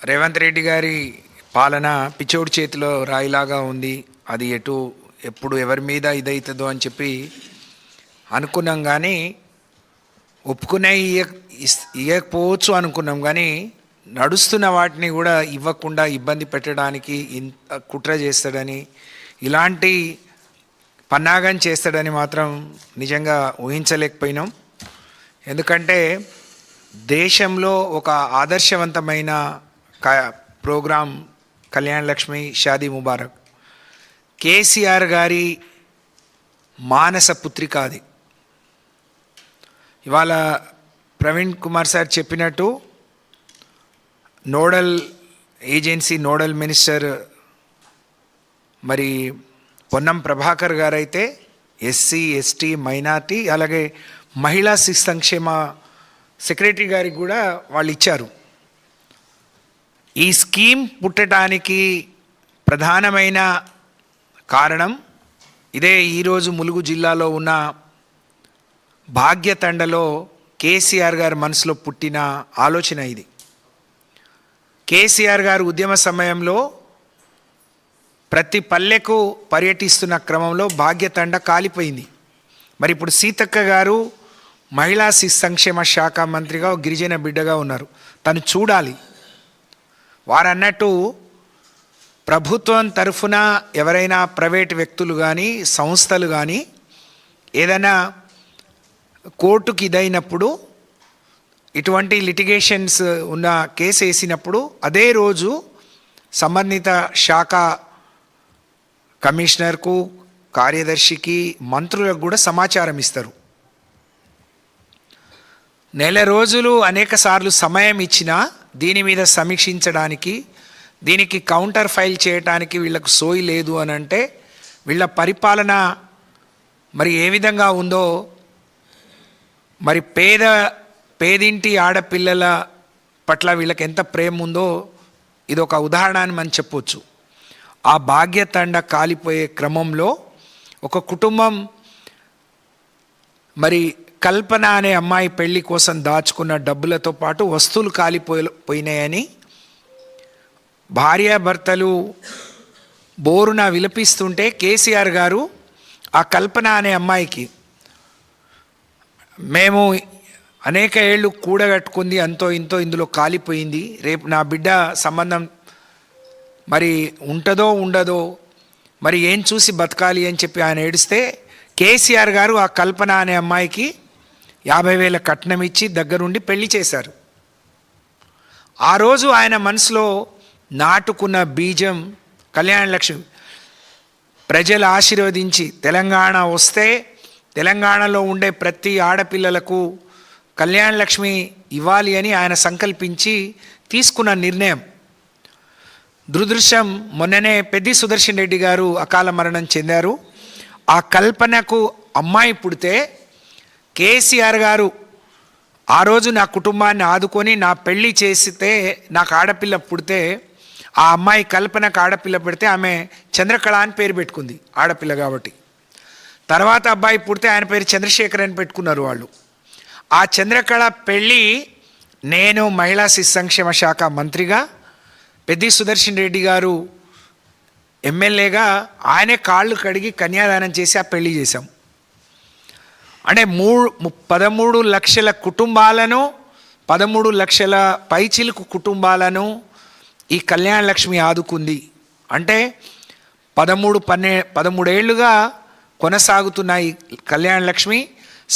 రేవంత్ రెడ్డి గారి పాలన పిచ్చోడి చేతిలో రాయిలాగా ఉంది. అది ఎప్పుడు ఎవరి మీద ఇదవుతుందో అని చెప్పి అనుకున్నాం, కానీ ఒప్పుకునే ఇవ్వకపోవచ్చు అనుకున్నాం, కానీ నడుస్తున్న వాటిని కూడా ఇవ్వకుండా ఇబ్బంది పెట్టడానికి ఇంత కుట్ర చేస్తాడని, ఇలాంటి పన్నాగం చేస్తాడని మాత్రం నిజంగా ఊహించలేకపోయినాం. ఎందుకంటే దేశంలో ఒక ఆదర్శవంతమైన ప్రోగ్రాం కళ్యాణ్ లక్ష్మి షాదీ ముబారక్ కేసీఆర్ గారి మానస పుత్రిక అది. ఇవాళ ప్రవీణ్ కుమార్ సార్ చెప్పినట్టు నోడల్ ఏజెన్సీ నోడల్ మినిస్టర్ మరి పొన్నం ప్రభాకర్ గారైతే ఎస్సీ ఎస్టీ మైనార్టీ అలాగే మహిళా శిశు సంక్షేమ సెక్రటరీ గారికి కూడా వాళ్ళు ఇచ్చారు. ఈ స్కీమ్ పుట్టడానికి ప్రధానమైన కారణం ఇదే. ఈరోజు ములుగు జిల్లాలో ఉన్న భాగ్యతండలో కేసీఆర్ గారి మనసులో పుట్టిన ఆలోచన ఇది. కేసీఆర్ గారు ఉద్యమ సమయంలో ప్రతి పల్లెకు పర్యటిస్తున్న క్రమంలో భాగ్యతండ కాలిపోయింది. మరి ఇప్పుడు సీతక్క గారు మహిళా శిశు సంక్షేమ శాఖ మంత్రిగా గిరిజన బిడ్డగా ఉన్నారు. తను చూడాలి. వారు అన్నట్టు ప్రభుత్వం తరఫున ఎవరైనా ప్రైవేట్ వ్యక్తులు కానీ సంస్థలు కానీ ఏదైనా కోర్టుకి ఇదైనప్పుడు, ఇటువంటి లిటిగేషన్స్ ఉన్న కేసు వేసినప్పుడు అదే రోజు సంబంధిత శాఖ కమిషనర్కు, కార్యదర్శికి, మంత్రులకు కూడా సమాచారం ఇస్తారు. నెల రోజులు అనేక సార్లు సమయం ఇచ్చినా దీని మీద సమీక్షించడానికి, దీనికి కౌంటర్ ఫైల్ చేయడానికి వీళ్ళకు సోయి లేదు అని అంటే వీళ్ళ పరిపాలన మరి ఏ విధంగా ఉందో, మరి పేదింటి ఆడపిల్లల పట్ల వీళ్ళకి ఎంత ప్రేమ ఉందో ఇది ఒక ఉదాహరణ అని మనం చెప్పొచ్చు. ఆ భాగ్యతండ కాలిపోయే క్రమంలో ఒక కుటుంబం మరి కల్పన అనే అమ్మాయి పెళ్లి కోసం దాచుకున్న డబ్బులతో పాటు వస్తువులు కాలిపోయినాయని భార్యాభర్తలు బోరున విలపిస్తుంటే కేసీఆర్ గారు ఆ కల్పన అనే అమ్మాయికి, మేము అనేక ఏళ్ళు కూడగట్టుకుంది అంతో ఇంతో ఇందులో కాలిపోయింది, రేపు నా బిడ్డ సంబంధం మరి ఉంటుందో ఉండదో, మరి ఏం చూసి బతకాలి అని చెప్పి ఆయన ఏడిస్తే కేసీఆర్ గారు ఆ కల్పన అనే అమ్మాయికి 50,000 కట్నం ఇచ్చి దగ్గరుండి పెళ్లి చేశారు. ఆ రోజు ఆయన మనసులో నాటుకున్న బీజం కళ్యాణ్ లక్ష్మి ప్రజలు ఆశీర్వదించి తెలంగాణ వస్తే తెలంగాణలో ఉండే ప్రతి ఆడపిల్లలకు కళ్యాణ్ లక్ష్మి ఇవ్వాలి అని ఆయన సంకల్పించి తీసుకున్న నిర్ణయం. దురదృష్టం మొన్ననే పెద్ది సుదర్శన్ రెడ్డి గారు అకాల మరణం చెందారు. ఆ కల్పనకు అమ్మాయి పుడితే కేసీఆర్ గారు ఆ రోజు నా కుటుంబాన్ని ఆదుకొని నా పెళ్ళి చేస్తే నాకు ఆడపిల్ల పుడితే, ఆ అమ్మాయి కల్పనకు ఆడపిల్ల పెడితే ఆమె చంద్రకళ అని పేరు పెట్టుకుంది, ఆడపిల్ల కాబట్టి. తర్వాత అబ్బాయి పుడితే ఆయన పేరు చంద్రశేఖర్ అని పెట్టుకున్నారు వాళ్ళు. ఆ చంద్రకళ పెళ్ళి నేను మహిళా శిశు సంక్షేమ శాఖ మంత్రిగా, పెద్ది సుదర్శన్ రెడ్డి గారు ఎమ్మెల్యేగా ఆయనే కాళ్ళు కడిగి కన్యాదానం చేసి ఆ పెళ్లి చేశాం. అంటే 13 లక్షల కుటుంబాలను, 13 లక్షల పైచిలుకు కుటుంబాలను ఈ కళ్యాణ లక్ష్మి ఆదుకుంది. అంటే 13 ఏళ్ళుగా కొనసాగుతున్న ఈ కళ్యాణ లక్ష్మి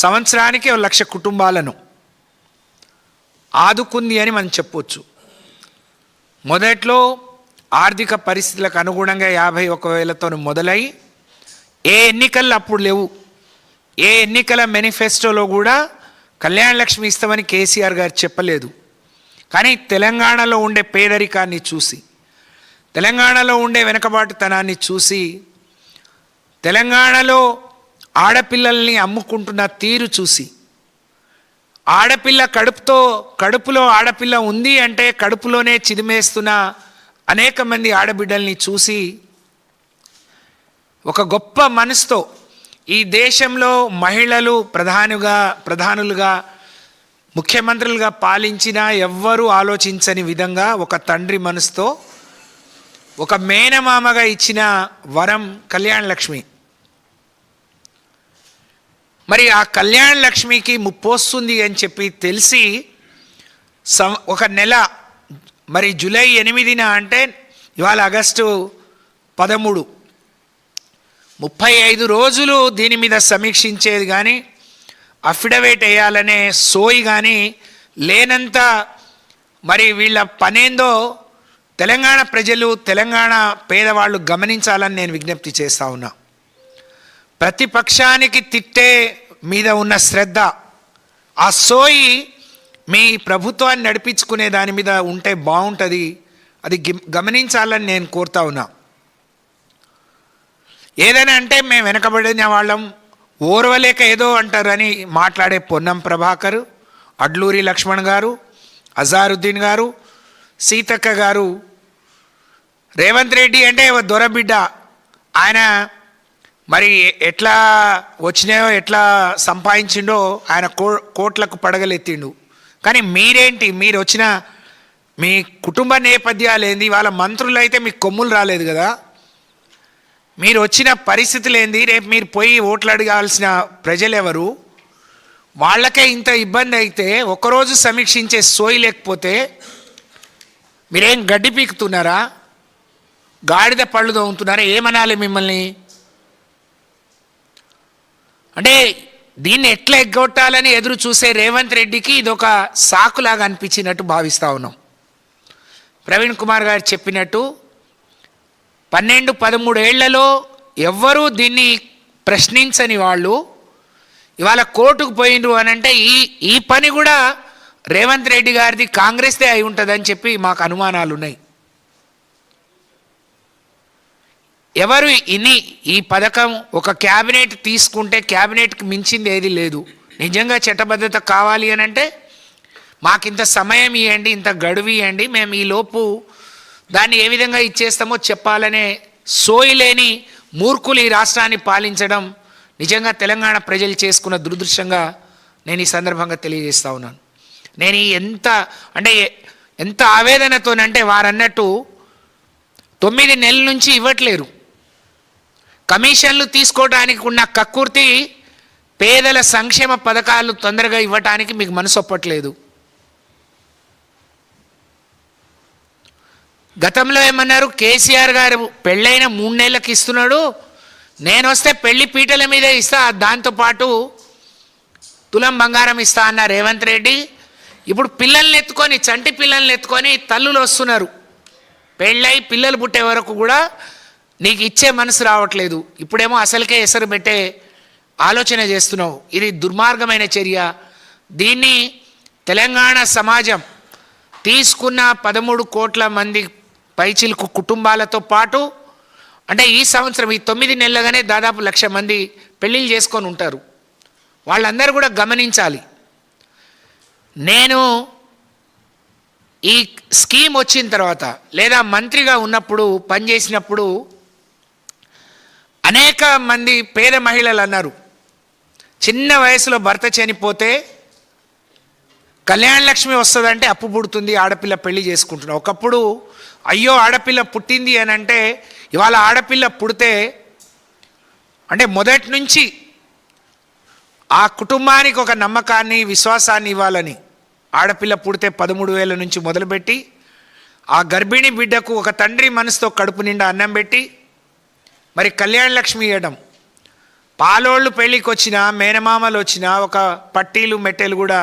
సంవత్సరానికి 1,00,000 కుటుంబాలను ఆదుకుంది అని మనం చెప్పొచ్చు. మొదట్లో ఆర్థిక పరిస్థితులకు అనుగుణంగా 51,000తో మొదలై ఏ ఎన్నికలు అప్పుడు లేవు. ఏ ఎన్నికల మేనిఫెస్టోలో కూడా కళ్యాణ లక్ష్మి ఇస్తామని కేసీఆర్ గారు చెప్పలేదు. కానీ తెలంగాణలో ఉండే పేదరికాన్ని చూసి, తెలంగాణలో ఉండే వెనుకబాటుతనాన్ని చూసి, తెలంగాణలో ఆడపిల్లల్ని అమ్ముకుంటున్న తీరు చూసి, ఆడపిల్ల కడుపులో ఆడపిల్ల ఉంది అంటే కడుపులోనే చిదిమేస్తున్న అనేక మంది ఆడబిడ్డల్ని చూసి ఒక గొప్ప మనసుతో ఈ దేశంలో మహిళలు ప్రధానులుగా ముఖ్యమంత్రులుగా పాలించినా ఎవ్వరూ ఆలోచించని విధంగా ఒక తండ్రి మనసుతో ఒక మేనమామగా ఇచ్చిన వరం కళ్యాణ లక్ష్మి. మరి ఆ కళ్యాణ లక్ష్మికి ముప్పొస్తుంది అని చెప్పి తెలిసి ఒక నెల, మరి జూలై 8న అంటే ఇవాళ ఆగస్టు 13, 35 రోజులు దీని మీద సమీక్షించేది కానీ అఫిడవిట్ వేయాలనే సోయి కానీ లేనంత మరి వీళ్ళ పనేందో తెలంగాణ ప్రజలు, తెలంగాణ పేదవాళ్ళు గమనించాలని నేను విజ్ఞప్తి చేస్తూ ఉన్నా. ప్రతిపక్షానికి తిట్టే మీద ఉన్న శ్రద్ధ, ఆ సోయి మీ ప్రభుత్వాన్ని నడిపించుకునే దాని మీద ఉంటే బాగుంటుంది. అది గమనించాలని నేను కోరుతా ఉన్నా. ఏదైనా అంటే మేము వెనకబడిన వాళ్ళం, ఓర్వలేక ఏదో అంటారని మాట్లాడే పొన్నం ప్రభాకర్, అడ్లూరి లక్ష్మణ్ గారు, అజారుద్దీన్ గారు, సీతక్క గారు, రేవంత్ రెడ్డి అంటే దొరబిడ్డ, ఆయన మరి ఎట్లా వచ్చినాయో ఎట్లా సంపాదించిండో ఆయన కోట్లకు పడగలెత్తిండు. కానీ మీరేంటి, మీరు వచ్చిన మీ కుటుంబ నేపథ్యాలు ఏంది? వాళ్ళ మంత్రులు అయితే మీకు కొమ్ములు రాలేదు కదా. మీరు వచ్చిన పరిస్థితులు ఏంది? రేపు మీరు పోయి ఓట్లు అడగాల్సిన ప్రజలు ఎవరు? వాళ్ళకే ఇంత ఇబ్బంది అయితే ఒకరోజు సమీక్షించే సోయి లేకపోతే మీరేం గడ్డి పీకుతున్నారా? గాడిద పళ్ళు తోముతున్నారా? ఏమనాలి మిమ్మల్ని? అంటే దీన్ని ఎట్లా ఎగ్గొట్టాలని ఎదురు చూసే రేవంత్ రెడ్డికి ఇదొక సాకులాగా అనిపించినట్టు భావిస్తూ ఉన్నాం. ప్రవీణ్ కుమార్ గారు చెప్పినట్టు 12-13 ఏళ్లలో ఎవ్వరూ దీన్ని ప్రశ్నించని వాళ్ళు ఇవాళ కోర్టుకు పోయిండ్రు అని అంటే ఈ పని కూడా రేవంత్ రెడ్డి గారిది, కాంగ్రెస్దే అయి ఉంటుందని చెప్పి మాకు అనుమానాలు ఉన్నాయి. ఎవరు ఈ పథకం ఒక క్యాబినెట్ తీసుకుంటే క్యాబినెట్కి మించింది ఏది లేదు. నిజంగా చట్టబద్ధత కావాలి అని అంటే మాకు ఇంత సమయం ఇవ్వండి, ఇంత గడువు ఇవ్వండి, మేము ఈ లోపు దాన్ని ఏ విధంగా ఇచ్చేస్తామో చెప్పాలనే సోయి లేని మూర్ఖులు ఈ రాష్ట్రాన్ని పాలించడం నిజంగా తెలంగాణ ప్రజలు చేసుకున్న దురదృష్టంగా నేను ఈ సందర్భంగా తెలియజేస్తూ ఉన్నాను. నేను ఎంత ఆవేదనతోనంటే వారన్నట్టు 9 నెలల నుంచి ఇవ్వట్లేరు. కమిషన్లు తీసుకోవడానికి ఉన్న కక్కుర్తి పేదల సంక్షేమ పథకాలు తొందరగా ఇవ్వటానికి మీకు మనసు ఒప్పట్లేదు. గతంలో ఏమన్నారు, కేసీఆర్ గారు పెళ్ళైన 3 నెలలకు ఇస్తున్నాడు, నేను వస్తే పెళ్లి పీటల మీద ఇస్తా, దాంతోపాటు తులం బంగారం ఇస్తా అన్న రేవంత్ రెడ్డి ఇప్పుడు పిల్లల్ని ఎత్తుకొని, చంటి పిల్లల్ని ఎత్తుకొని తల్లులు వస్తున్నారు. పెళ్ళై పిల్లలు పుట్టే వరకు కూడా నీకు ఇచ్చే మనసు రావట్లేదు. ఇప్పుడేమో అసలుకే ఎసరు పెట్టే ఆలోచన చేస్తున్నావు. ఇది దుర్మార్గమైన చర్య. దీన్ని తెలంగాణ సమాజం తీసుకున్న 13 కోట్ల మంది పైచిలుకు కుటుంబాలతో పాటు అంటే ఈ సంవత్సరం ఈ 9 నెలలుగానే దాదాపు 1,00,000 మంది పెళ్ళిళ్ళు చేసుకొని ఉంటారు. వాళ్ళందరూ కూడా గమనించాలి. నేను ఈ స్కీమ్ వచ్చిన తర్వాత లేదా మంత్రిగా ఉన్నప్పుడు పనిచేసినప్పుడు అనేక మంది పేద మహిళలు అన్నారు, చిన్న వయసులో భర్త చనిపోతే కళ్యాణ లక్ష్మి వస్తుందంటే అప్పు పుడుతుంది, ఆడపిల్ల పెళ్లి చేసుకుంటున్నాం. ఒకప్పుడు అయ్యో ఆడపిల్ల పుట్టింది అని అంటే, ఇవాళ ఆడపిల్ల పుడితే అంటే మొదటి నుంచి ఆ కుటుంబానికి ఒక నమ్మకాన్ని, విశ్వాసాన్ని ఇవ్వాలని ఆడపిల్ల పుడితే 13,000 నుంచి మొదలుపెట్టి ఆ గర్భిణీ బిడ్డకు ఒక తండ్రి మనసుతో కడుపు నిండా అన్నం పెట్టి మరి కళ్యాణ లక్ష్మి ఇవ్వడం. పాలోళ్ళు పెళ్ళికి వచ్చినా, మేనమామలు వచ్చినా ఒక పట్టీలు మెట్టెలు కూడా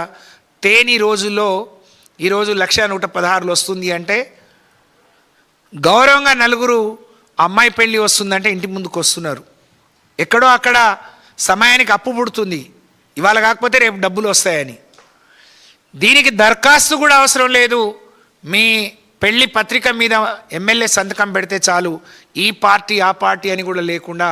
తేని రోజుల్లో ఈరోజు 1,116 వస్తుంది అంటే గౌరవంగా నలుగురు అమ్మాయి పెళ్ళి వస్తుందంటే ఇంటి ముందుకు వస్తున్నారు. ఎక్కడో అక్కడ సమయానికి అప్పు పుడుతుంది, ఇవాళ కాకపోతే రేపు డబ్బులు వస్తాయని. దీనికి దరఖాస్తు కూడా అవసరం లేదు. మీ పెళ్లి పత్రిక మీద ఎమ్మెల్యే సంతకం పెడితే చాలు, ఈ పార్టీ ఆ పార్టీ అని కూడా లేకుండా